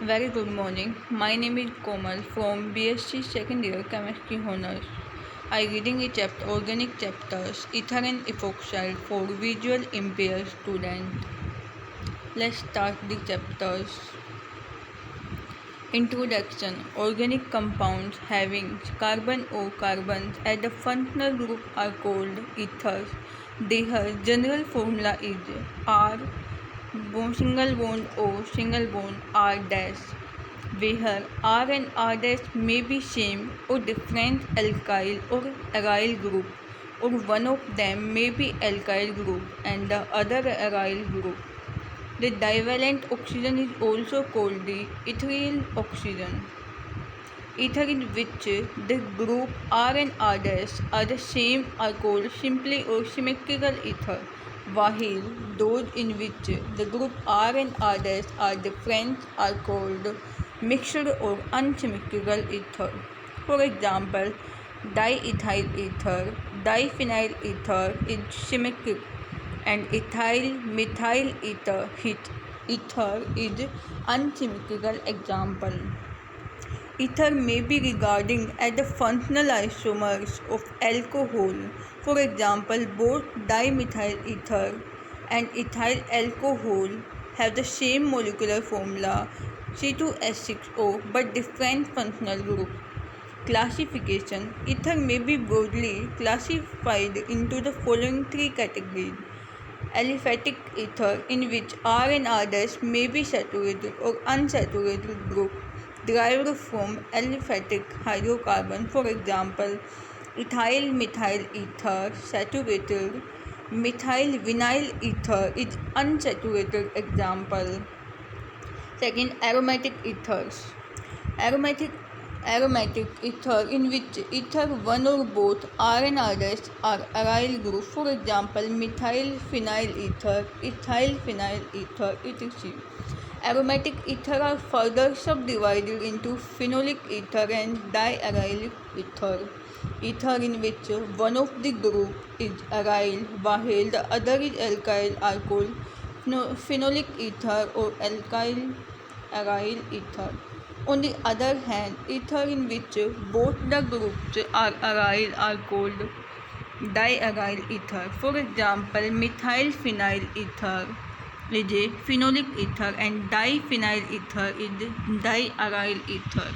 Very good morning. My name is Komal from BSc Second Year Chemistry Honors. I reading a chapter Organic Chapters Ether and Epoxide for visual impaired student. Let's start the chapters. Introduction. Organic compounds having carbon or carbons at the functional group are called ethers. Their general formula is R single bond O single bond R dash, where R and R dash may be same or different alkyl or aryl group, or one of them may be alkyl group and the other aryl group. The divalent oxygen is also called the ethereal oxygen. Ether in which the group R and R dash are the same are called simply or symmetrical ether, while those in which the group R and R dash are different are called mixed or unsymmetrical ether. For example, diethyl ether, diphenyl ether is symmetric, and ethyl methyl ether is unsymmetrical example. Ether may be regarded as the functional isomers of alcohol. For example, both dimethyl ether and ethyl alcohol have the same molecular formula C2H6O but different functional group. Classification. Ether may be broadly classified into the following three categories. Aliphatic ether, in which R and R dash may be saturated or unsaturated group derived from aliphatic hydrocarbon. For example, ethyl methyl ether saturated, methyl vinyl ether is unsaturated example. Second, aromatic ethers. Aromatic ether, in which ether one or both R and R dash are aryl group. For example, methyl phenyl ether, ethyl phenyl ether, etc. Aromatic ether are further subdivided into phenolic ether and diarylic ether. Ether in which one of the group is aryl while the other is alkyl are called phenolic ether or alkyl aryl ether. On the other hand, ether in which both the groups are aryl are called diaryl ether. For example, methyl phenyl ether is a phenolic ether and diphenyl ether is diaryl ether.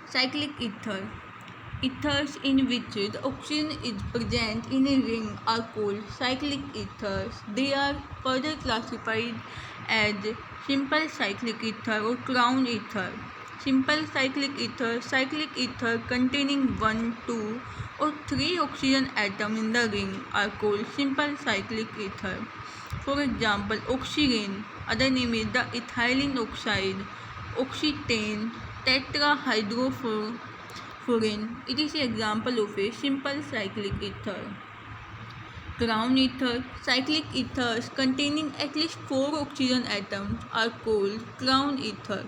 Cyclic ether. Ethers in which the oxygen is present in a ring are called cyclic ethers. They are further classified as simple cyclic ether or crown ether. Simple cyclic ether containing 1, 2 or 3 oxygen atoms in the ring are called simple cyclic ether. For example, oxygen, other name is the ethylene oxide, oxytane, tetrahydrofuran. It is an example of a simple cyclic ether. Crown ether. Cyclic ethers containing at least 4 oxygen atoms are called crown ether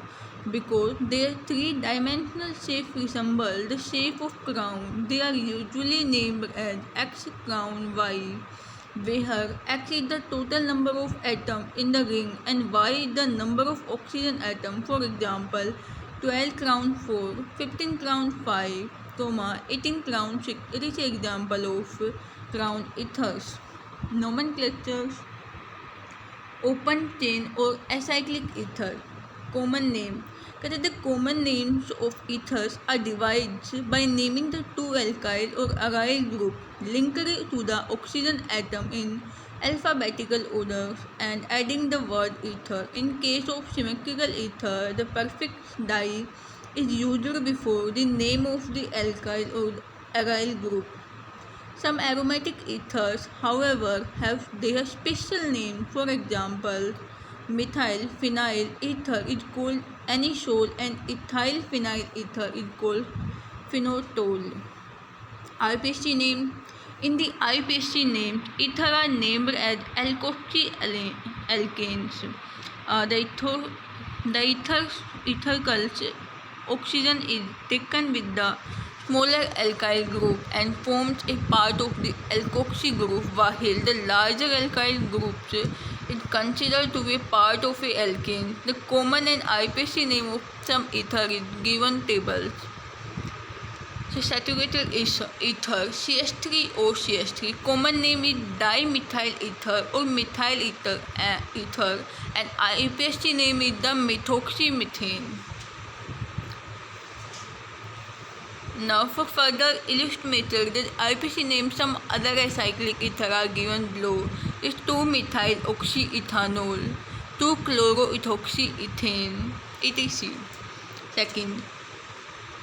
because their three-dimensional shape resemble the shape of crown. They are usually named as X crown Y, where X is the total number of atoms in the ring and Y is the number of oxygen atoms. For example, 12 crown 4, 15 crown 5, 18 crown 6. It is an example of crown ethers. Nomenclatures. Open chain or acyclic ether. Common name. The common names of ethers are divided by naming the two alkyl or aryl group linked to the oxygen atom in alphabetical order and adding the word ether. In case of symmetrical ether, the prefix di is used before the name of the alkyl or aryl group. Some aromatic ethers, however, have their special name. For example, methyl phenyl ether is called anisole and ethyl phenyl ether is called phenotol. IPC name. In the IPC name, ether are named as alkoxy alkanes. The ether oxygen is taken with the smaller alkyl group and forms a part of the alkoxy group, while the larger alkyl groups is considered to be part of a alkane. The common and IPC name of some ether is given tables. So saturated ether CH3O CH3. Common name is dimethyl ether or methyl ether, and IPSC name is the methoxymethane. Now for further illustration, the IPC names some other acyclic ether are given below. Is 2-methyl oxyethanol, 2-chloroethoxyethane, etc. Second,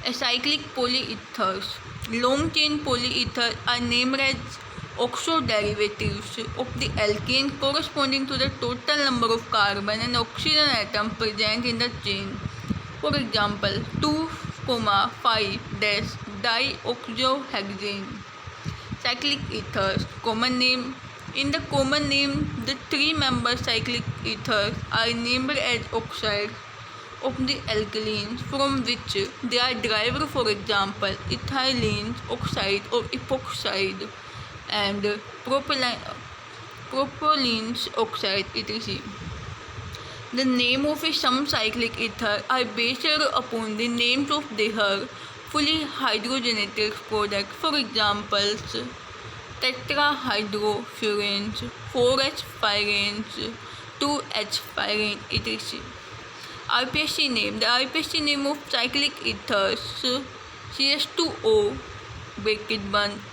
acyclic polyethers. Long chain polyethers are named as oxoderivatives of the alkane corresponding to the total number of carbon and oxygen atoms present in the chain. For example, 2,5-dioxohexane. Cyclic ethers. Common name. In the common name, the three-member cyclic ethers are named as oxides of the alkanes from which they are derived, for example, ethylene oxide or epoxide and propylene oxide, etc. The name of some cyclic ether are based upon the names of their fully hydrogenated products, for example, tetrahydrofurands, 4H-pyranes, 2H-pyrane, etc. IPSC name. The IPSC name of cyclic ethers CH2O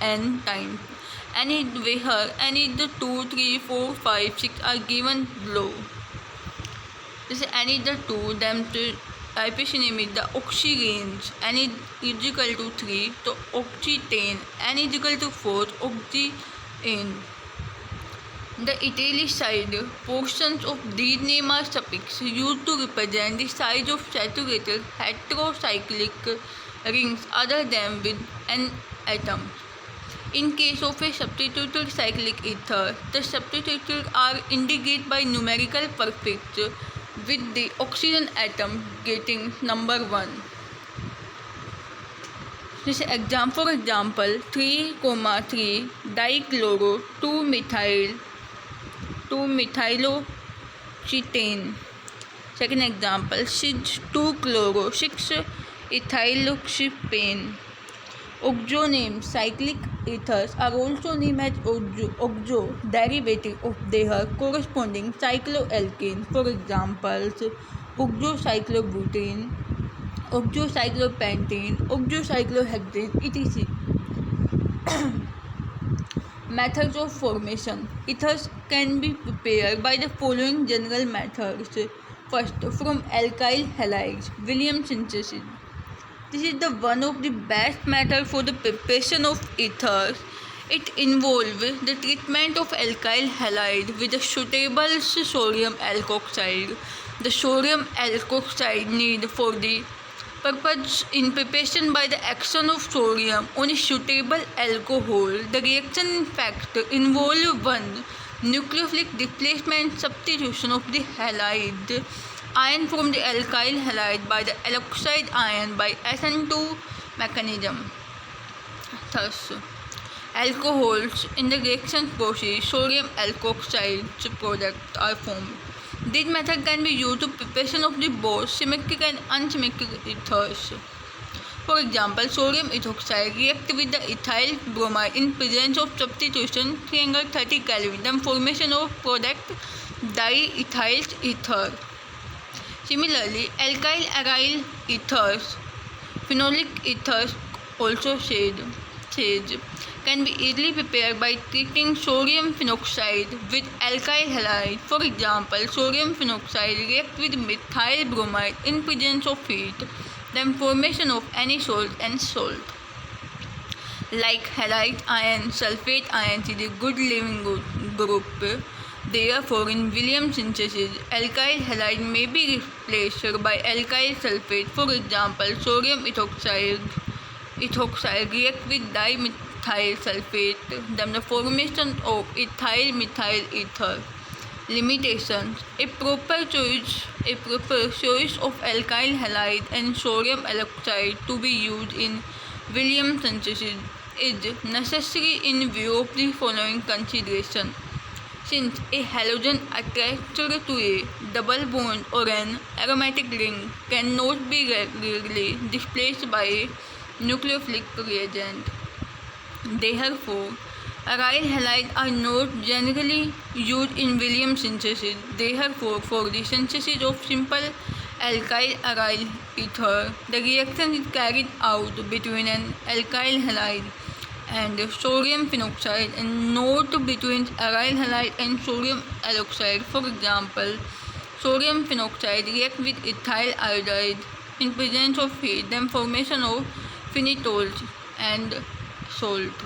(N) times. Any where any the 2, 3, 4, 5, 6 are given below. This is any the 2, them to IPSC name is the oxygenes. N is equal to 3, so oxytane. N is equal to 4, oxyene. The italicized portions of these names are suffixes used to represent the size of saturated heterocyclic rings other than with an atom. In case of a substituted cyclic ether, the substituted are indicated by numerical prefix with the oxygen atom getting number 1. This example, for example, 3,3 dichloro 2-methyloxetane. Second example, 6,2-chloro 6-ethyloxypane. Oxo names. Cyclic ethers are also named as oxo derivative of their corresponding cycloalkane. For example, oxocyclobutane, oxocyclopentane, oxocyclohexane, etc. Methods of formation. Ethers can be prepared by the following general methods. First, from alkyl halides, Williams synthesis. This is the one of the best methods for the preparation of ethers. It involves the treatment of alkyl halide with a suitable sodium alkoxide. The sodium alkoxide needed for the purpose in preparation by the action of sodium on a suitable alcohol. The reaction in fact involves 1. Nucleophilic displacement substitution of the halide ion from the alkyl halide by the alkoxide ion by SN2 mechanism. Thus, alcohols in the reaction process, sodium alkoxide products are formed. This method can be used to preparation of the both symmetric and unsymmetric ethers. For example, sodium ethoxide reacts with the ethyl bromide in presence of substitution 330 Kelvin, then formation of product diethyl ether. Similarly, alkyl aryl ethers, phenolic ethers also sage, can be easily prepared by treating sodium phenoxide with alkyl halide. For example, sodium phenoxide reacts with methyl bromide in presence of heat, then formation of any salt and salt. Like halide ion, sulfate ion is a good leaving group. Therefore, in Williams synthesis, alkyl halide may be replaced by alkyl sulfate. For example, sodium ethoxide reacts with dimethyl sulfate, then the formation of ethyl methyl ether. Limitations. A proper choice of alkyl halide and sodium alkoxide to be used in Williams synthesis is necessary in view of the following consideration. Since a halogen attached to a double bond or an aromatic ring cannot be readily displaced by a nucleophilic reagent, therefore, aryl halides are not generally used in Williams synthesis. Therefore, for the synthesis of simple alkyl aryl ether, the reaction is carried out between an alkyl halide and sodium phenoxide and not between aryl halide and sodium alkoxide. For example, sodium phenoxide reacts with ethyl iodide in presence of heat, then formation of phenitols and salt.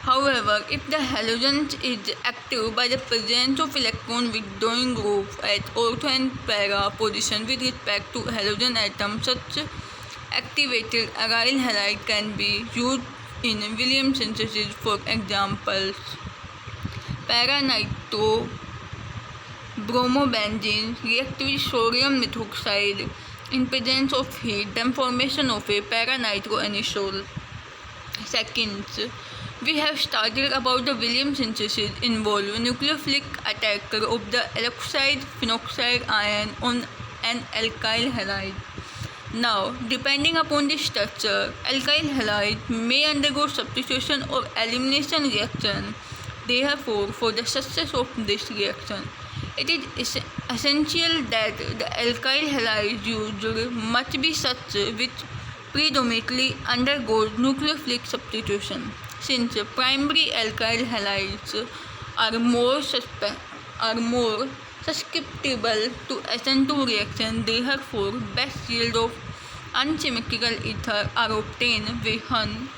However, if the halogen is active by the presence of electron withdrawing group at ortho and para position with respect to halogen atom, such activated aryl halide can be used in Williams synthesis. For examples, para-nitrobromobenzene react with sodium methoxide in presence of heat, then formation of a para-nitroanisole. Second, we have studied about the Williams synthesis involve nucleophilic attack of the alkoxide phenoxide ion on an alkyl halide. Now, depending upon the structure, alkyl halide may undergo substitution or elimination reaction. Therefore, for the success of this reaction, it is essential that the alkyl halide used must be such which predominantly undergoes nucleophilic substitution. Since primary alkyl halides are more susceptible to SN2 reaction, therefore best yield of unsymmetrical ether are obtained when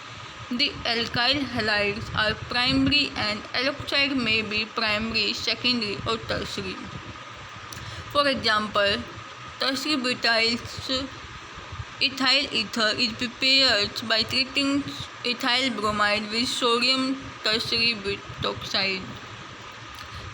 the alkyl halides are primary and alkoxide may be primary, secondary or tertiary. For example, tertiary butyl ethyl ether is prepared by treating ethyl bromide with sodium tertiary butoxide.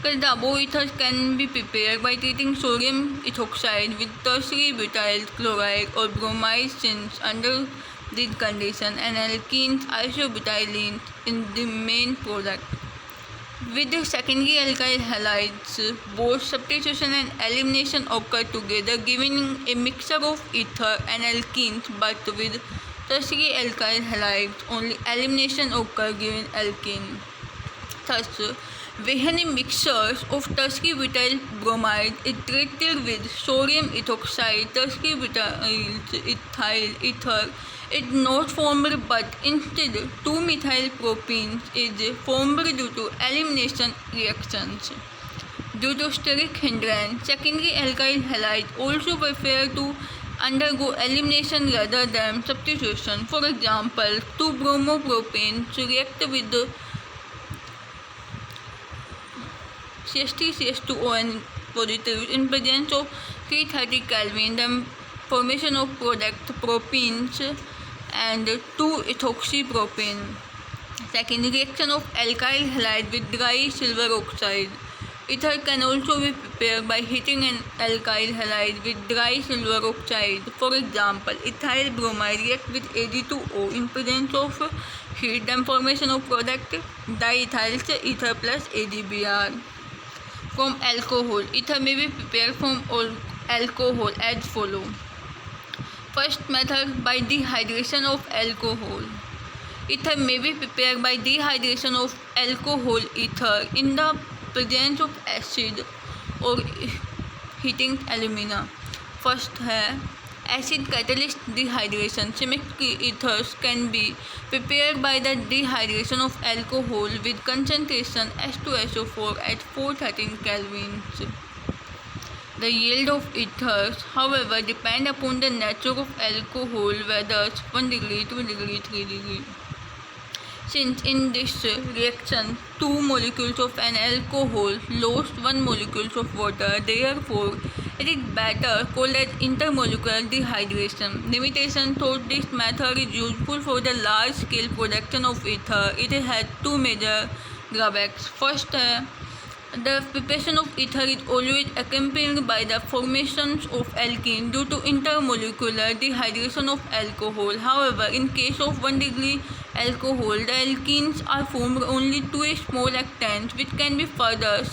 The above ethers can be prepared by treating sodium ethoxide with tertiary butyl chloride or bromide, since under this condition an alkenes isobutylene in the main product. With the secondary alkyl halides, both substitution and elimination occur together, giving a mixture of ether and alkenes, but with tertiary alkyl halides, only elimination occurs giving alkene. Thus, when a mixture of tertiary butyl bromide is treated with sodium ethoxide, tertiary butyl ethyl ether is not formed, but instead 2-methyl propene is formed due to elimination reactions. Due to steric hindrance, secondary alkyl halides also prefer to undergo elimination rather than substitution. For example, 2-bromopropanes react with the CH3CH2ON positive in presence of 330 Kelvin, then formation of product propenes and 2-ethoxypropane. Second, reaction of alkyl halide with dry silver oxide. Ether can also be prepared by heating an alkyl halide with dry silver oxide. For example, ethyl bromide reacts with Ag2O in presence of heat, then formation of product diethyl ether plus AgBr. From alcohol, ether may be prepared from alcohol as follows. First method, by dehydration of alcohol. Ether may be prepared by dehydration of alcohol ether in the presence of acid or heating alumina. First है acid catalyst dehydration. Symmetric ethers can be prepared by the dehydration of alcohol with concentration H2SO4 at 413 Kelvin. The yield of ethers, however, depend upon the nature of alcohol, whether it's 1 degree, 2 degree, 3 degree. Since in this reaction 2 molecules of an alcohol lost 1 molecule of water, therefore it is better called as intermolecular dehydration. Limitation: though this method is useful for the large scale production of ether, it has 2 major drawbacks. First, The preparation of ether is always accompanied by the formation of alkene due to intermolecular dehydration of alcohol. However, in case of 1-degree alcohol, the alkenes are formed only to a small extent, which can be further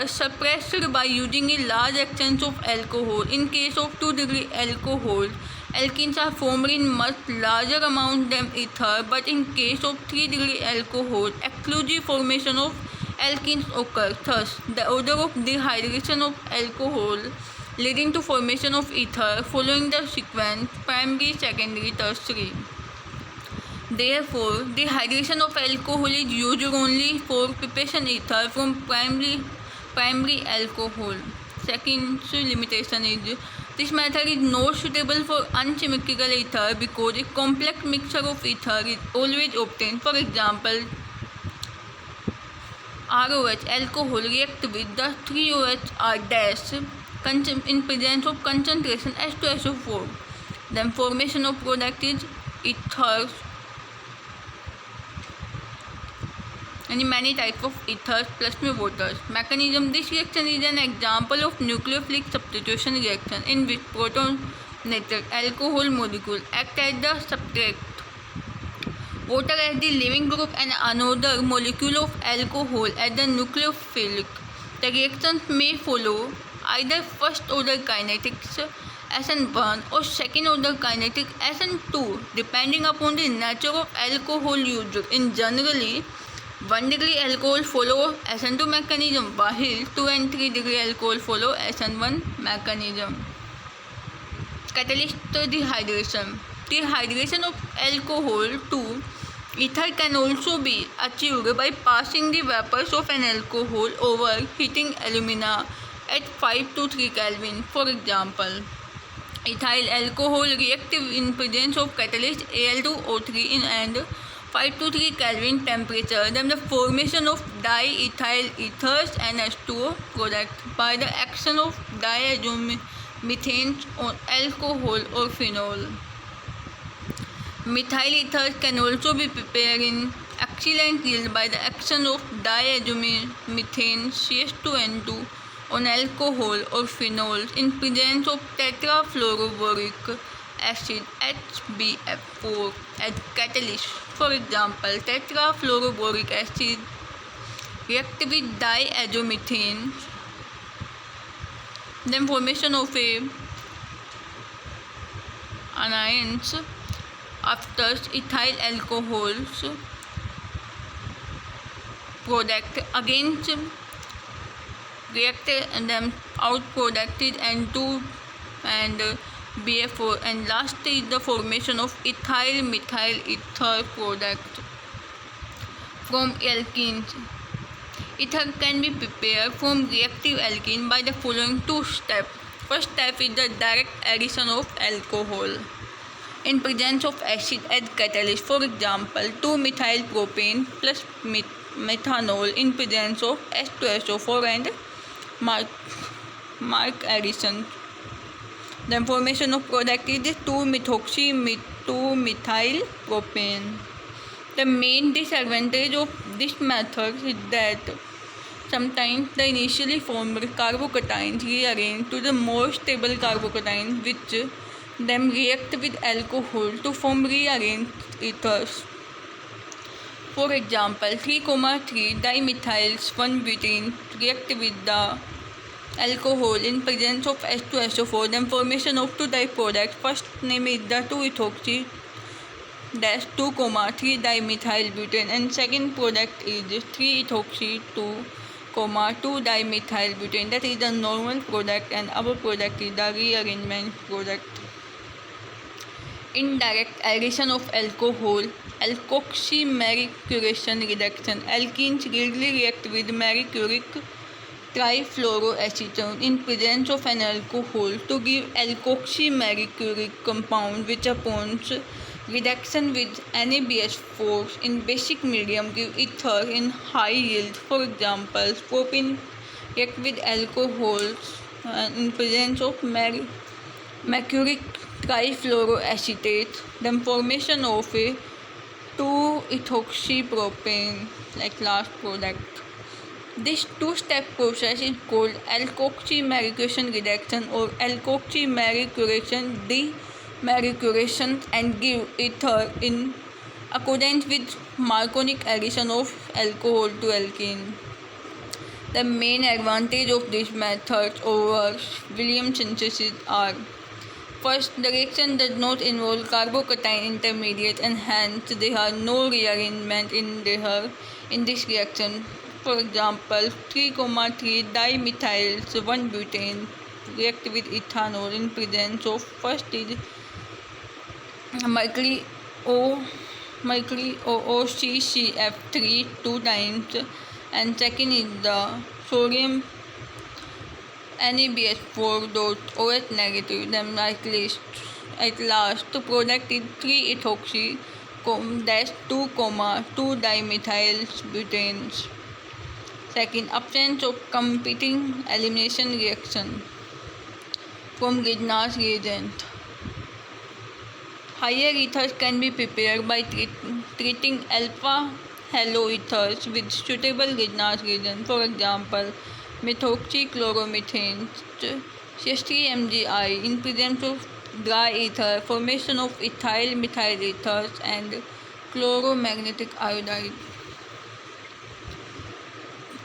suppressed by using a large exchange of alcohol. In case of 2-degree alcohol, alkenes are formed in much larger amount than ether, but in case of 3-degree alcohol, exclusive formation of alkenes occurs. Thus, the order of dehydration of alcohol leading to formation of ether following the sequence primary, secondary, tertiary. Therefore, dehydration of alcohol is used only for preparation ether from primary alcohol. Second limitation is this method is not suitable for unsymmetrical ether because a complex mixture of ether is always obtained. For example, ROH alcohol react with the 3OH in presence of concentration H2SO4. Then formation of product is ethers. And many types of ethers plus waters. Mechanism. This reaction is an example of nucleophilic substitution reaction in which protonated alcohol molecule act as the substrate, water as the leaving group, and another molecule of alcohol as the nucleophilic. The reactions may follow either first order kinetics SN1 or second order kinetic SN2 depending upon the nature of alcohol used. In generally, 1-degree alcohol follow SN2 mechanism, while 2 and 3-degree alcohol follow SN1 mechanism. Catalyst dehydration. Dehydration of alcohol to ether can also be achieved by passing the vapors of an alcohol over heating alumina at 5 to 3 Kelvin. For example, ethyl alcohol reactive in presence of catalyst Al2O3 in and 5 to 3 Kelvin temperature. Then the formation of diethyl ethers NH2O product by the action of diazomethane on alcohol or phenol. Methyl ethers can also be prepared in excellent yield by the action of diazomethane CH2N2 on alcohol or phenols in presence of tetrafluoroboric acid HBF4 as catalyst. For example, tetrafluoroboric acid react with diazomethane. Then formation of a anions after ethyl alcohols product against reacted and then out product is N2 and BF4, and last is the formation of ethyl methyl ether product from alkenes. Ether can be prepared from reactive alkene by the following two steps. First step is the direct addition of alcohol in presence of acid as catalyst. For example, 2-methyl propane plus methanol in presence of H2SO4 and mark addition. The formation of product is 2-methoxy-2-methyl propane. The main disadvantage of this method is that sometimes the initially formed carbocations rearrange to the more stable carbocations, which then react with alcohol to form rearranged ethers. For example, 3,3 dimethyls 1-butene react with the alcohol in presence of H2SO4. Then formation of two products. First name is the 2-ethoxy 2,3 dimethyl butane, and second product is 3-ethoxy 2,2 dimethyl butane. That is the normal product, and our product is the rearrangement product. Indirect addition of alcohol, alkoxy-mercuration reduction. Alkenes readily react with mercuric trifluoroacetone in presence of an alcohol to give alkoxy-mercuric compound, which upon reduction with NaBH4 in basic medium give ether in high yield. For example, propene react with alcohols in presence of mercuric trifluoroacetate. Then formation of a 2 chloroethoxypropane, like last product. This two-step process is called alkoxy-mercuration reduction or alkoxy-mercuration demercuration and give ether in accordance with Marconic addition of alcohol to alkene. The main advantage of this method over Williams synthesis are: first, the reaction does not involve carbocation intermediate and hence there are no rearrangement in this reaction. For example, 3,3 dimethyls 1-butane react with ethanol in presence of first is mercury OOCCF3 2 times and second is the sodium NaBH4.OH negative. Then at last the product is 3-ethoxy 2, dimethyl butanes. Second, absence of competing elimination reaction from Grignard's reagent. Higher ethers can be prepared by treating alpha haloethers with suitable Grignard's reagent. For example, methoxychloromethane (CH3MgI) in presence of dry ether, formation of ethyl methyl ethers and chloromagnetic iodide.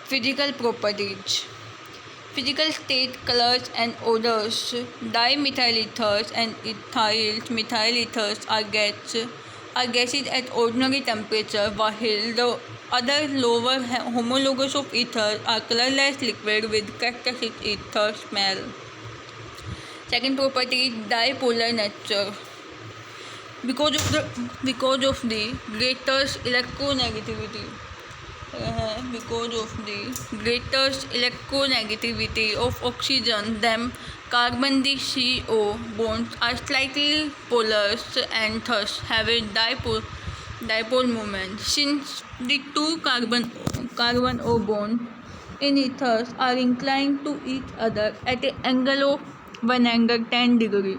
Physical properties: physical state, colors and odors. Dimethyl ethers and methyl ethers are gases at ordinary temperature, while the other lower homologues of ethers are colorless liquid with characteristic ether smell. Second property is dipolar nature. Because of the greatest electronegativity of oxygen, then carbon the CO bonds are slightly polar and thus have a dipole moment. Since the two carbon O bonds in ethers are inclined to each other at an angle of 110 degrees,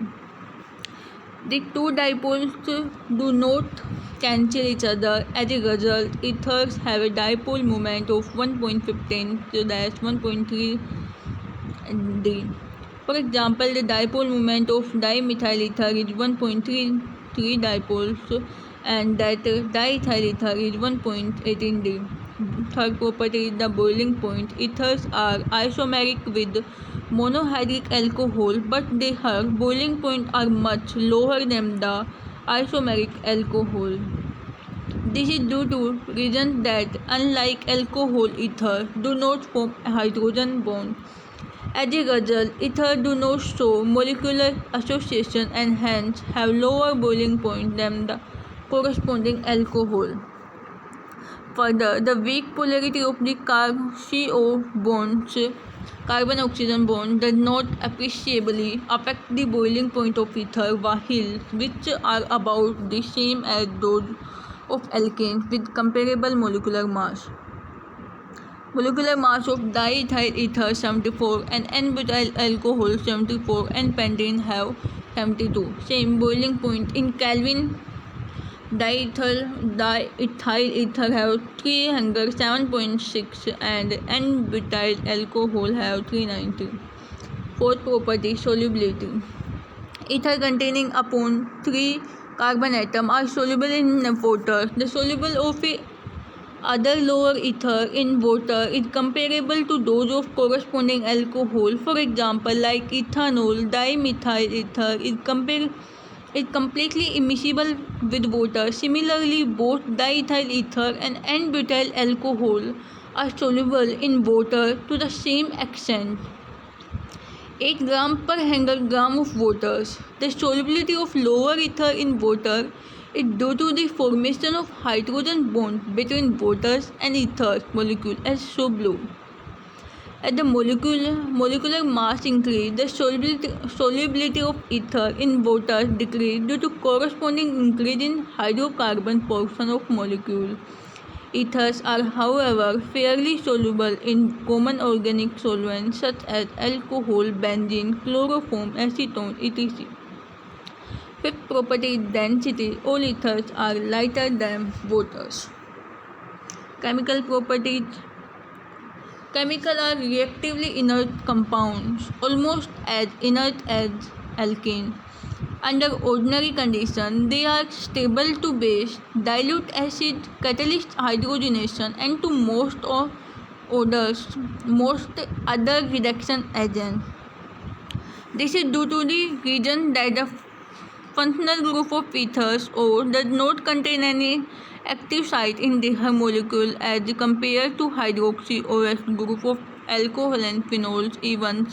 the two dipoles do not cancel each other. As a result, ethers have a dipole moment of 1.15-1.3 d. For example, the dipole moment of dimethyl ether is 1.33 dipoles and that diethyl ether is 1.18 d. Third property is the boiling point. Ethers are isomeric with monohydric alcohol, but their boiling point are much lower than the isomeric alcohol. This is due to reasons that, unlike alcohol, ethers do not form a hydrogen bond. As a result, ethers do not show molecular association and hence have lower boiling point than the corresponding alcohol. Further, the weak polarity of the CO bonds, carbon-oxygen bond, does not appreciably affect the boiling point of ether, which are about the same as those of alkanes with comparable molecular mass. Molecular mass of diethyl ether 74 and N-butyl alcohol 74 and pentane have 72. Same boiling point in Kelvin. Diethyl ether have 307.6 and N-butyl alcohol have 390. Fourth property, solubility. Ether containing upon 3 carbon atoms are soluble in water. The solubility of a other lower ether in water is comparable to those of corresponding alcohol. For example, like ethanol, dimethyl ether is completely immiscible with water. Similarly, both diethyl ether and N-butyl alcohol are soluble in water to the same extent, 8 grams per 100 grams of water. The solubility of lower ether in water is due to the formation of hydrogen bonds between water and ether molecule as shown below. As the molecular mass increases, the solubility of ether in water decreases due to corresponding increase in hydrocarbon portion of molecule. Ethers are, however, fairly soluble in common organic solvents such as alcohol, benzene, chloroform, acetone, etc. Fifth property is density. All ethers are lighter than waters. Chemical properties. Chemical are reactively inert compounds, almost as inert as alkane. Under ordinary conditions, they are stable to base, dilute acid, catalyst hydrogenation, and to most other reduction agents. This is due to the reason that the functional group of ethers O does not contain any active site in their molecule as compared to hydroxy OS group of alcohol and phenols. Even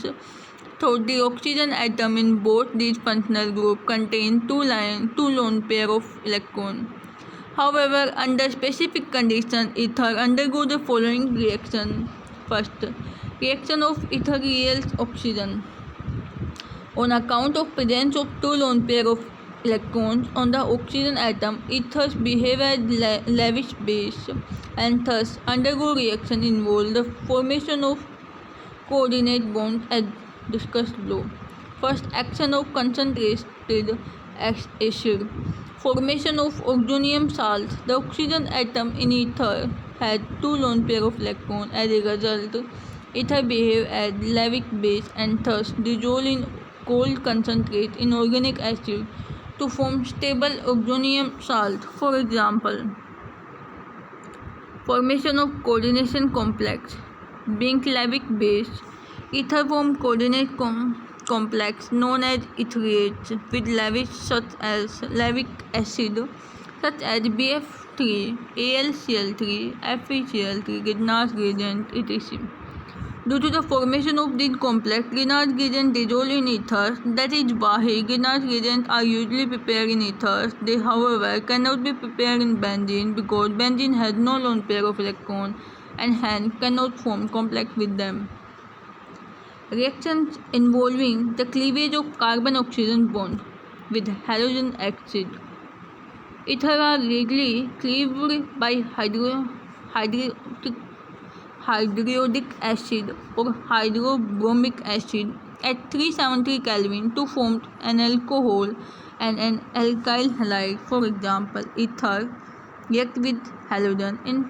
though the oxygen atom in both these functional groups contain two lone pair of electrons. However, under specific conditions, ether undergo the following reaction. First, reaction of ethereal oxygen. On account of presence of two lone pair of electrons on the oxygen atom, ethers behave as Lewis base and thus undergo reaction involve the formation of coordinate bonds as discussed below. First, action of concentrated acid. Formation of oxonium salts. The oxygen atom in ether has two lone pair of electrons. As a result, ether behave as Lewis base and thus dissolve in cold concentrate in organic acid to form stable oxonium salt. For example, formation of coordination complex. Being Lewis base, ether form coordinate complex known as etherates with Lewis such as Lewis acid such as BF3, AlCl3, FeCl3, Grignard gradient, etc. Due to the formation of these complex, Grignard gradient dissolve in ethers, that is why Grignard gradients are usually prepared in ethers. They, however, cannot be prepared in benzene because benzene has no lone pair of electrons and hence cannot form complex with them. Reactions involving the cleavage of carbon-oxygen bond with halogen acid. Ether are readily cleaved by hydriodic acid or hydrobromic acid at 373 Kelvin to form an alcohol and an alkyl halide. For example, ether react with halogen in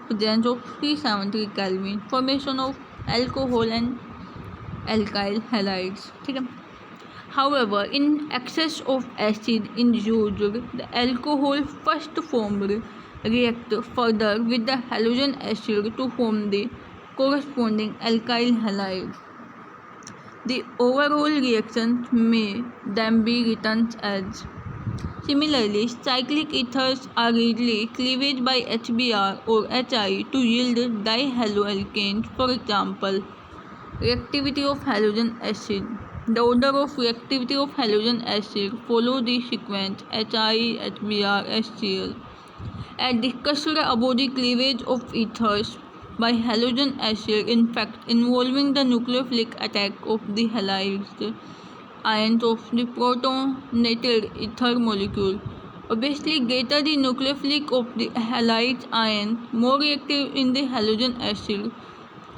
presence of 373 Kelvin, formation of alcohol and alkyl halides. However, in excess of acid in used, the alcohol first formed react further with the halogen acid to form the corresponding alkyl halide. The overall reaction may then be written as. Similarly, cyclic ethers are readily cleaved by HBr or HI to yield dihaloalkanes. For example, reactivity of halogen acid. The order of reactivity of halogen acid follows the sequence HI, HBr, HCl. As discussed above, the cleavage of ethers by halogen acid in fact involving the nucleophilic attack of the halides ions of the protonated ether molecule. Obviously, greater the nucleophilic of the halide ion, more reactive in the halogen acid,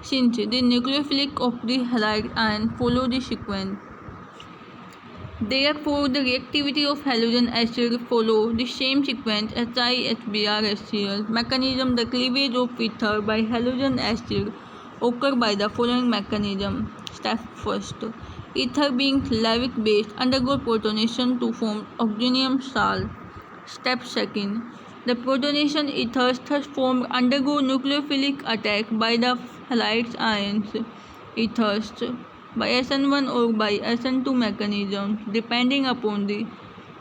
since the nucleophilic of the halide ion follow the sequence. Therefore, the reactivity of halogen acid follow the same sequence HI, HBr, HCl. Mechanism. The cleavage of ether by halogen acid occur by the following mechanism. Step first. Ether being Lewis based undergo protonation to form oxonium salt. Step second. The protonation ethers thus formed undergo nucleophilic attack by the halide ions ethers by SN1 or by SN2 mechanisms depending upon the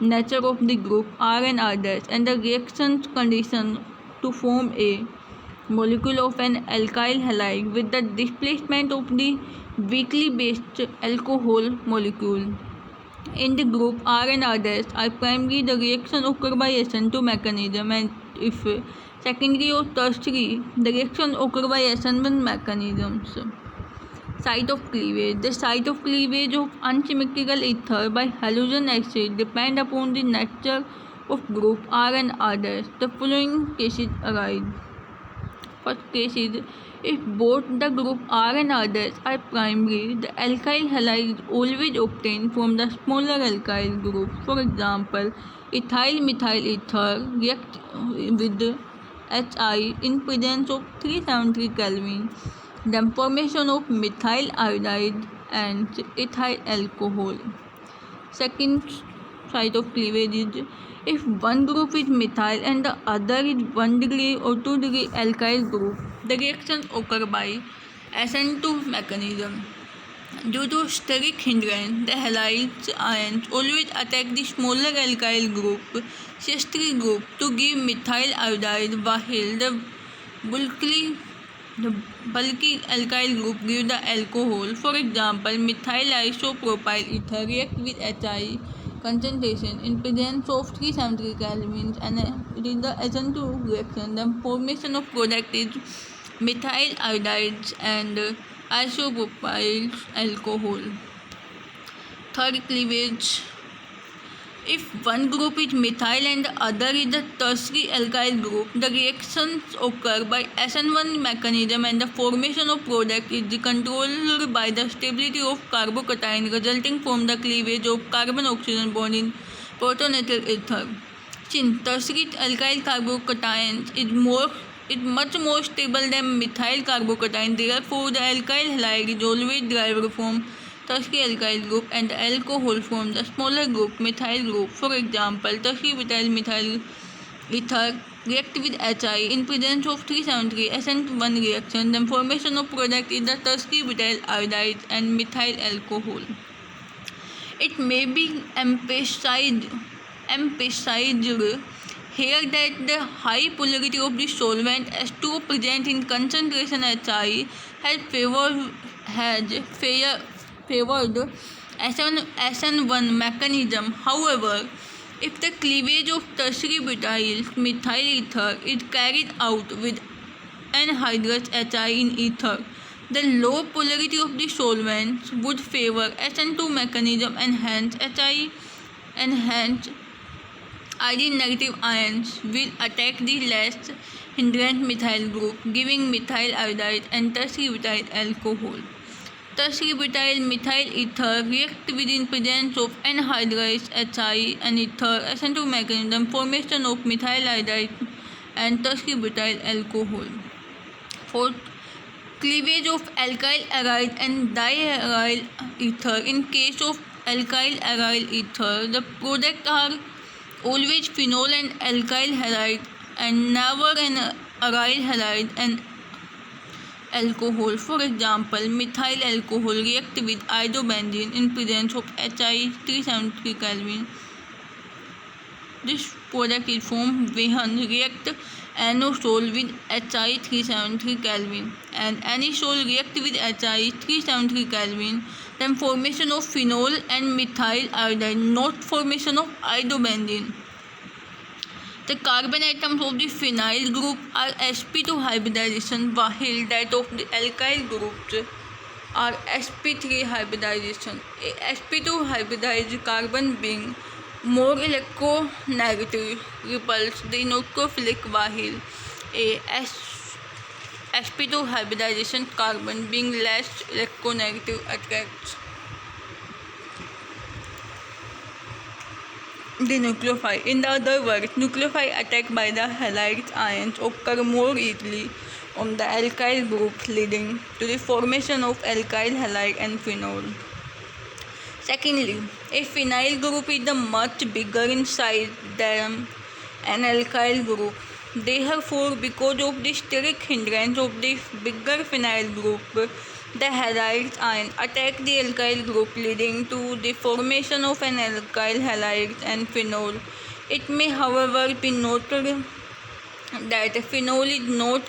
nature of the group R and R and the reaction condition to form a molecule of an alkyl halide with the displacement of the weakly based alcohol molecule. In the group R and R are primary, the reaction occur by SN2 mechanism, and if secondary or tertiary, the reaction occur by SN1 mechanisms. Site of cleavage. The site of cleavage of unsymmetrical ether by halogen acid depend upon the nature of group R and R. The following cases arise. First case is if both the group R and others are primary, the alkyl halide is always obtained from the smaller alkyl group. For example, ethyl methyl ether react with HI in presence of 373 Kelvin. Then formation of methyl iodide and ethyl alcohol. Second site of cleavage is if one group is methyl and the other is 1 degree or 2 degree alkyl group, the reactions occur by SN2 mechanism. Due to steric hindrance, the halide ions always attack the smaller alkyl group, CH3 group, to give methyl iodide, while the bulky alkyl group gives the alcohol. For example, methyl isopropyl ether reacts with HI concentration in presence of 373 Kelvin and it is the SN2 reaction. The formation of product is methyl iodides and isopropyl alcohol. Third cleavage. If one group is methyl and the other is the tertiary alkyl group, the reactions occur by SN1 mechanism and the formation of product is controlled by the stability of carbocation resulting from the cleavage of carbon-oxygen bond in protonated ether. Since tertiary alkyl carbocation is much more stable than methyl carbocation, therefore the alkyl halide is always derived from tertiary alkyl group and the alcohol from the smaller group methyl group. For example, tertiary butyl methyl ether react with HI in presence of 373 SN1 reaction. Then formation of product is the tertiary butyl iodide and methyl alcohol. It may be emphasized here that the high polarity of the solvent S2O present in concentration HI has favored SN1 mechanism. However, if the cleavage of tertiary butyl methyl ether is carried out with anhydrous HI in ether, the low polarity of the solvents would favor SN2 mechanism and hence iodine negative ions will attack the less hindrance methyl group, giving methyl iodide and tertiary butyl alcohol. Tertiary butyl methyl ether react within presence of anhydrous HI and ether SN2 mechanism, formation of methyl iodide and tertiary butyl alcohol. Fourth, cleavage of alkyl aride and diaryl ether. In case of alkyl aryl ether, the products are always phenol and alkyl halide and never an aryl halide and alcohol. For example, methyl alcohol react with iodobenzene in presence of HI 373 Kelvin. This product is formed when react anosol with HI 373 Kelvin and anisole react with HI 373 Kelvin. Then formation of phenol and methyl iodide, not formation of iodobenzene. The carbon atoms of the phenyl group are sp2 hybridization, while that of the alkyl groups are sp3 hybridization. A sp2 hybridized carbon being more electronegative repels the nucleophilic, while a sp2 hybridization carbon being less electronegative attracts the nucleophile. In other words, nucleophile attacked by the halide ions occur more easily on the alkyl group, leading to the formation of alkyl halide and phenol. Secondly, a phenyl group is much bigger in size than an alkyl group. Therefore, because of the steric hindrance of the bigger phenyl group, the halide ion attack the alkyl group, leading to the formation of an alkyl halide and phenol. It may, however, be noted that phenol is not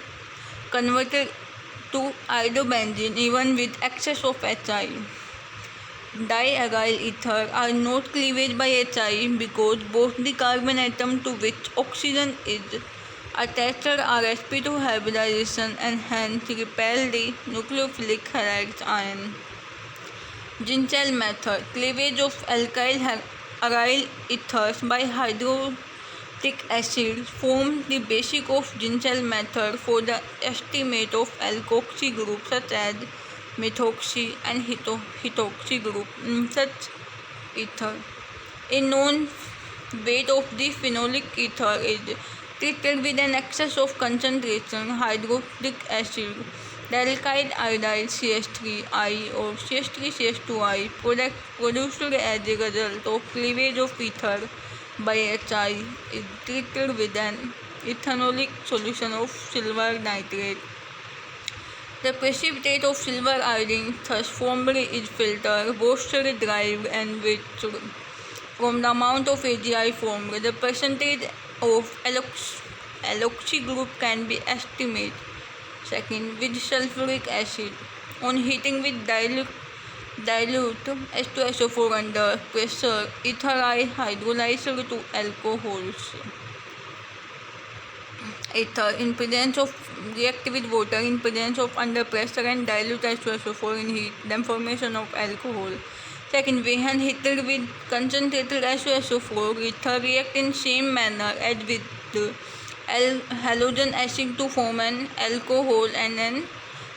converted to iodobenzene even with excess of HI. Diaryl ether are not cleaved by HI because both the carbon atom to which oxygen is attached are sp2 hybridization and hence repel the nucleophilic halide ion. Ginchel method. Cleavage of alkyl aryl ethers by acid form the basis of Ginzel method for the estimate of alkoxy groups such as methoxy and hetoxy group in such ether. A known weight of the phenolic ether is treated with an excess of concentration hydrochloric acid, the alkyl iodide CH3I or CH3CH2I produced as a result of cleavage of ether by HI is treated with an ethanolic solution of silver nitrate. The precipitate of silver iodine thus formed is filtered, washed, dried and wetted. From the amount of AgI formed, the percentage of alkoxy group can be estimated. Second, with sulfuric acid. On heating with dilute H2SO4 under pressure, ether is hydrolyzed to alcohols. Ether in presence of react with water in presence of under pressure and dilute H2SO4 in heat, then formation of alcohol. Second, when heated with concentrated H2SO4, ether react in same manner as with the halogen acid to form an alcohol and an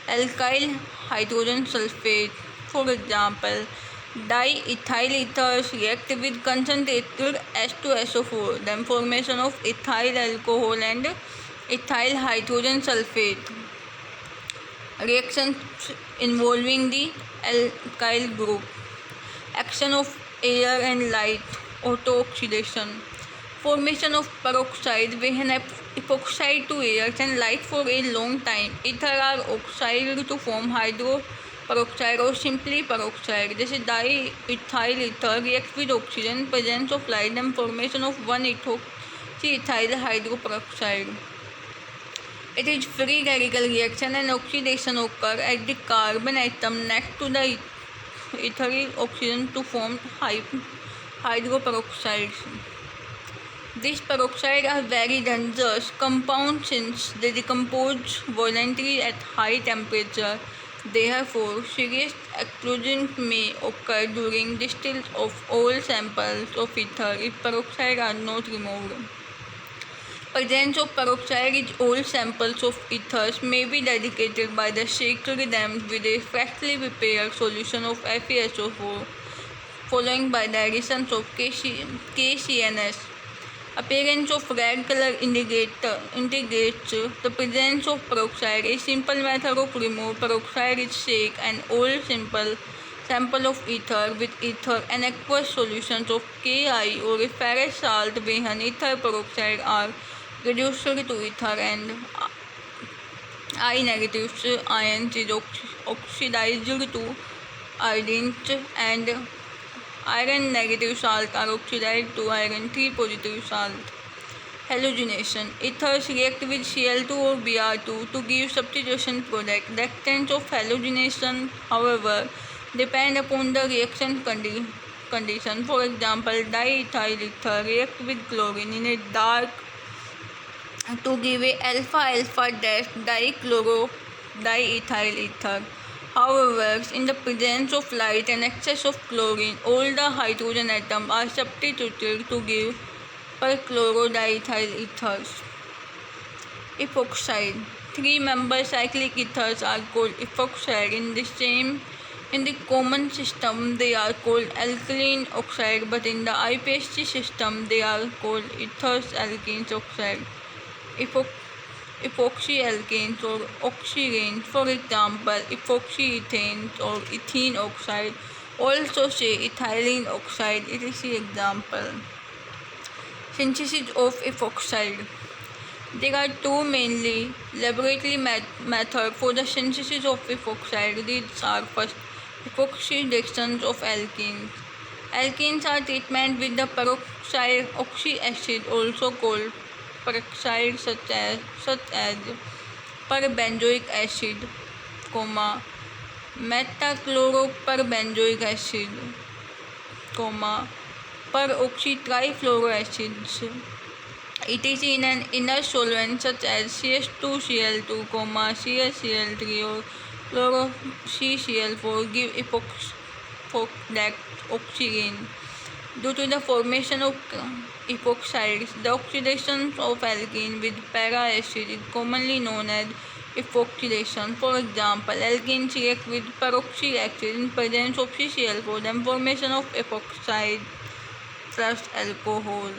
alkyl hydrogen sulfate. For example, diethyl ethers react with concentrated H2SO4, then formation of ethyl alcohol and ethyl hydrogen sulfate. Reactions involving the alkyl group. Action of air and light, auto-oxidation. Formation of peroxide when epoxide to air and light for a long time. Ether are oxidized to form hydroperoxide or simply peroxide. This is diethyl ether reacts with oxygen, presence of light and formation of 1-ethoxyethyl hydroperoxide. It is free radical reaction and oxidation occur at the carbon atom next to the ethyl oxygen to form hydroperoxides. These peroxides are very dangerous compounds since they decompose violently at high temperature. Therefore, serious explosions may occur during distillation of all samples of ether if peroxides are not removed. Presence of peroxide in all samples of ethers may be dedicated by the shaked them with a freshly prepared solution of FeSO4, following by the addition of KCNS. Appearance of red color indicates the presence of peroxide. A simple method of remove peroxide is shake an old simple sample of ether with ether and aqueous solutions of Ki or a ferrous salt when ether peroxide are reduced to ether and I negative ions is oxidized to iodine and iron negative salt are oxidized to iron 3 positive salt. Halogenation. Ethers react with Cl2 or Br2 to give substitution product. The extent of halogenation, however, depend upon the reaction condition. For example, diethyl ether react with chlorine in a dark to give a alpha dash dichloro diethyl ether. However, in the presence of light and excess of chlorine, all the hydrogen atoms are substituted to give perchlorodiethyl ethers. Epoxide. 3-member cyclic ethers are called epoxide. In the common system, they are called alkaline oxide, but in the IPSC system, they are called ethers alkenes oxide. Epoxy alkanes or oxyrenes, for example, epoxyethanes or ethene oxide, also say ethylene oxide. It is the example. Synthesis of epoxide. There are two mainly laboratory methods for the synthesis of epoxide. These are first, epoxidation of alkenes. Alkenes are treatment with the peroxide oxy acid, also called peroxide such as perbenzoic acid, metachloropurbenzoic acid, peroxytrifluoroacids. It is in an inert solvent such as CH2Cl2, CaCl3 or CloroCCl4 give epoxide oxyrene. Due to the formation of epoxides, the oxidation of alkene with para-acid is commonly known as epoxidation. For example, alkenes react with peroxyl acid in presence of CCl4, then formation of epoxide plus alcohol.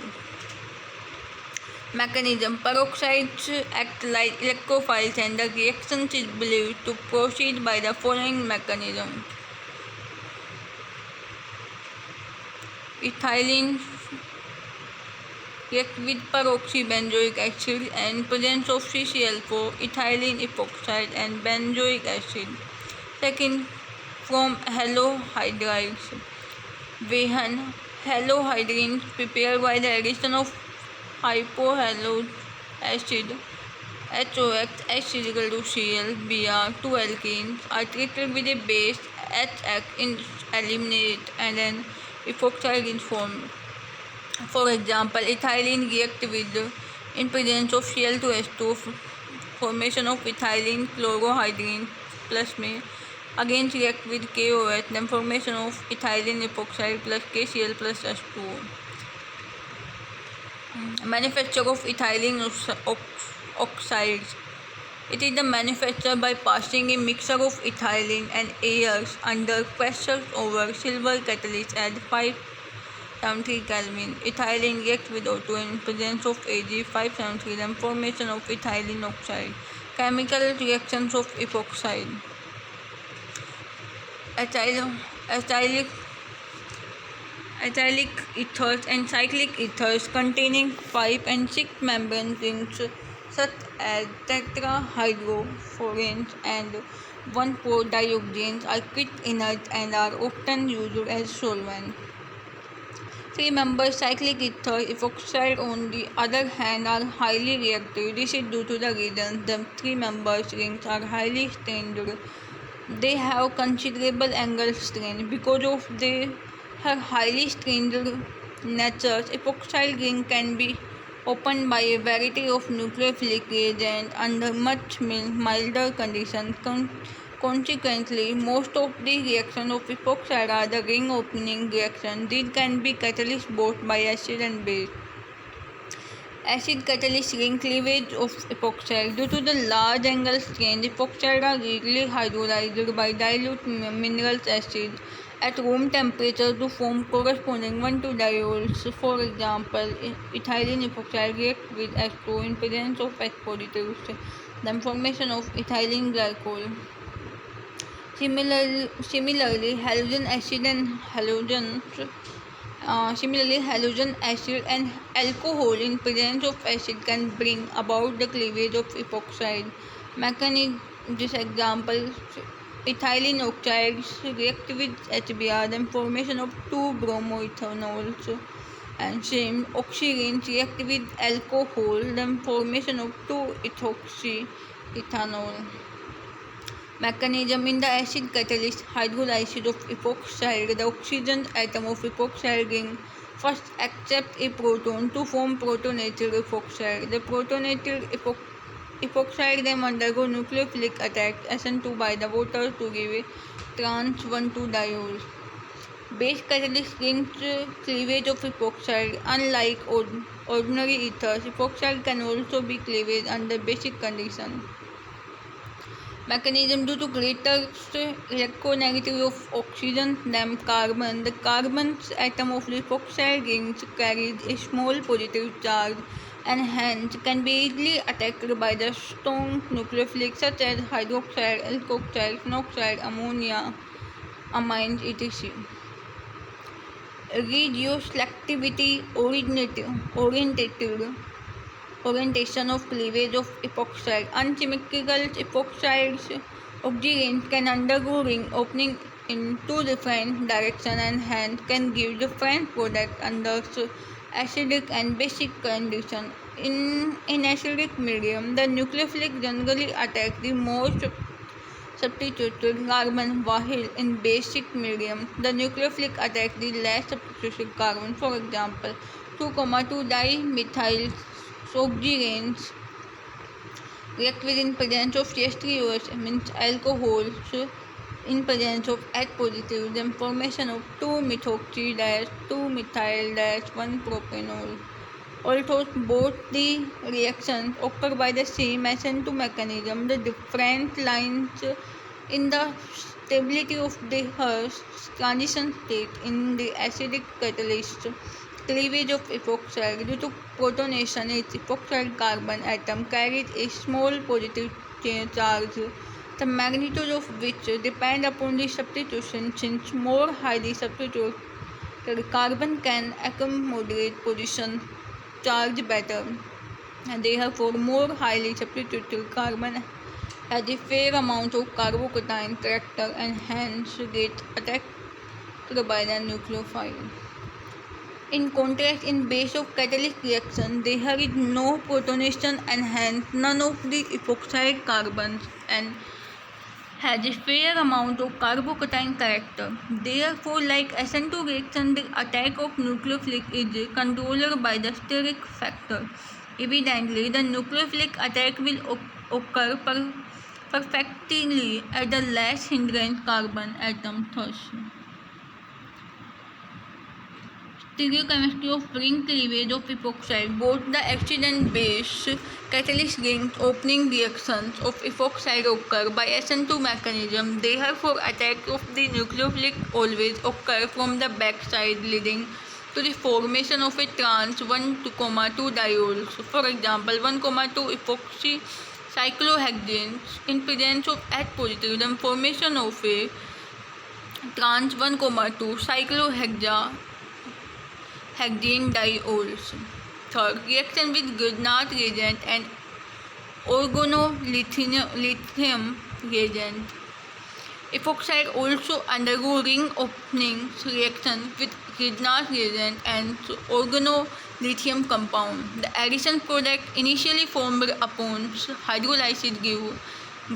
Mechanism: peroxides act like electrophiles and the reaction is believed to proceed by the following mechanism. Ethylene react with peroxybenzoic acid and presence of CCl4, ethylene epoxide and benzoic acid. Second, from halohydrides. Vehan halohydrines prepared by the addition of hypohalous acid HOX H is equal to Cl Br, two alkenes are treated with a base HX in eliminate and an epoxide is formed. For example, ethylene react with in presence of Cl2H2 formation of ethylene chlorohydrin plus may again react with KOH, then formation of ethylene epoxide plus KCl plus H2O. Manufacture of ethylene oxides. It is the manufacture by passing a mixture of ethylene and airs under pressure over silver catalyst at 573 Kelvin. Ethylene reacts with O2 in presence of Ag 573, then formation of ethylene oxide. Chemical reactions of epoxide. Acyclic ethers and cyclic ethers containing 5 and 6 membrane rings such as tetrahydroforenes and 1,4-dioxanes are quite inert and are often used as solvents. 3-member cyclic ether epoxide on the other hand are highly reactive. This is due to the reason the 3-member rings are highly strained. They have considerable angle strain. Because of their highly strained nature, epoxide ring can be opened by a variety of nucleophilic reagents under much milder conditions. Consequently, most of the reactions of epoxide are the ring opening reactions. These can be catalyzed both by acid and base. Acid catalyst ring cleavage of epoxide. Due to the large angle strain, epoxide are readily hydrolyzed by dilute mineral acid at room temperature to form corresponding 1,2-diols. For example, ethylene epoxide reacts with H2O in presence of H positives, then formation of ethylene glycol. Similarly, halogen acid and alcohol in presence of acid can bring about the cleavage of epoxide. Mechanism: this example, ethylene oxides react with HBr, then formation of 2 bromoethanols, and same oxygenes react with alcohol, then formation of 2 ethoxyethanol. Mechanism: in the acid catalyst hydrolysis of epoxide, the oxygen atom of epoxide ring first accepts a proton to form protonated epoxide. The protonated epoxide then undergo nucleophilic attack SN2 by the water to give a trans 1,2-diols. Base catalyst rings cleavage of epoxide. Unlike ordinary ethers, epoxide can also be cleaved under basic conditions. Mechanism: due to greater electronegativity of oxygen than carbon, the carbon's atom of the epoxide rings carries a small positive charge and hence can be easily attacked by the strong nucleophilics such as hydroxide, alkoxide, phenoxide, ammonia, amines, etc. Regioselectivity orientation of cleavage of epoxide. Unsymmetrical epoxides oxygenes can undergo ring opening in 2 different directions and hence can give different products under acidic and basic conditions. In acidic medium, the nucleophilic generally attack the most substituted carbon, while in basic medium, the nucleophilic attack the less substituted carbon. For example, 2,2-dimethyl oxygenes react with in presence of CH3OH means alcohols in presence of H positive, then formation of 2-methoxy-2-methyl-1-propanol. Although both the reactions occur by the same SN2 mechanism, the different lines in the stability of the Hurst transition state in the acidic catalyst cleavage of epoxide due to protonation, its epoxide carbon atom carries a small positive charge, the magnitude of which depends upon the substitution. Since more highly substituted carbon can accommodate position charge better, and therefore more highly substituted carbon has a fair amount of carbocation character and hence get attacked by the nucleophile. In contrast, in base of catalytic reaction, there is no protonation and hence none of the epoxide carbons and has a fair amount of carbocation character. Therefore, like SN2 reaction, the attack of nucleophilic is controlled by the steric factor. Evidently, the nucleophilic attack will occur perfectly at the less hindrance carbon atom thus. Stereochemistry of ring cleavage of epoxide. Both the acid and base catalyst rings opening reactions of epoxide occur by SN2 mechanism. Therefore, attack of the nucleophilic always occur from the backside, leading to the formation of a trans 1,2 diols. For example, 1,2 epoxy cyclohexanes in presence of H positive, then formation of a trans 1,2 cyclohexane diols. Third, reaction with Grignard reagent and organolithium reagent. Epoxide also undergo ring opening reaction with Grignard reagent and organolithium compound. The addition product initially formed upon hydrolysis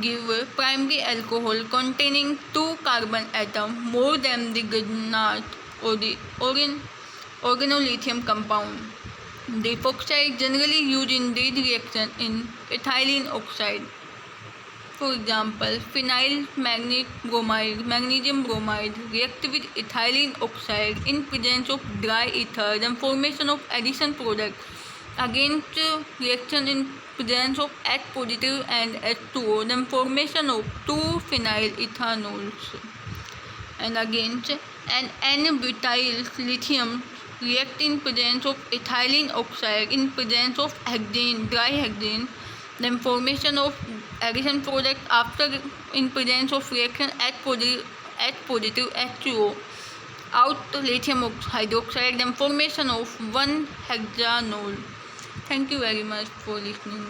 give primary alcohol containing 2 carbon atoms more than the Grignard or the organolithium compound. The epoxide generally used in this reaction in ethylene oxide. For example, phenyl magnesium bromide react with ethylene oxide in presence of dry ether, then formation of addition product. Against reaction in presence of H positive and H2O, then formation of 2 phenyl ethanols. And against an N-butyl lithium react in presence of ethylene oxide in presence of hexane, dry hexane, then formation of addition product after in presence of reaction H positive H2O out lithium hydroxide, then formation of 1 hexanol. Thank you very much for listening.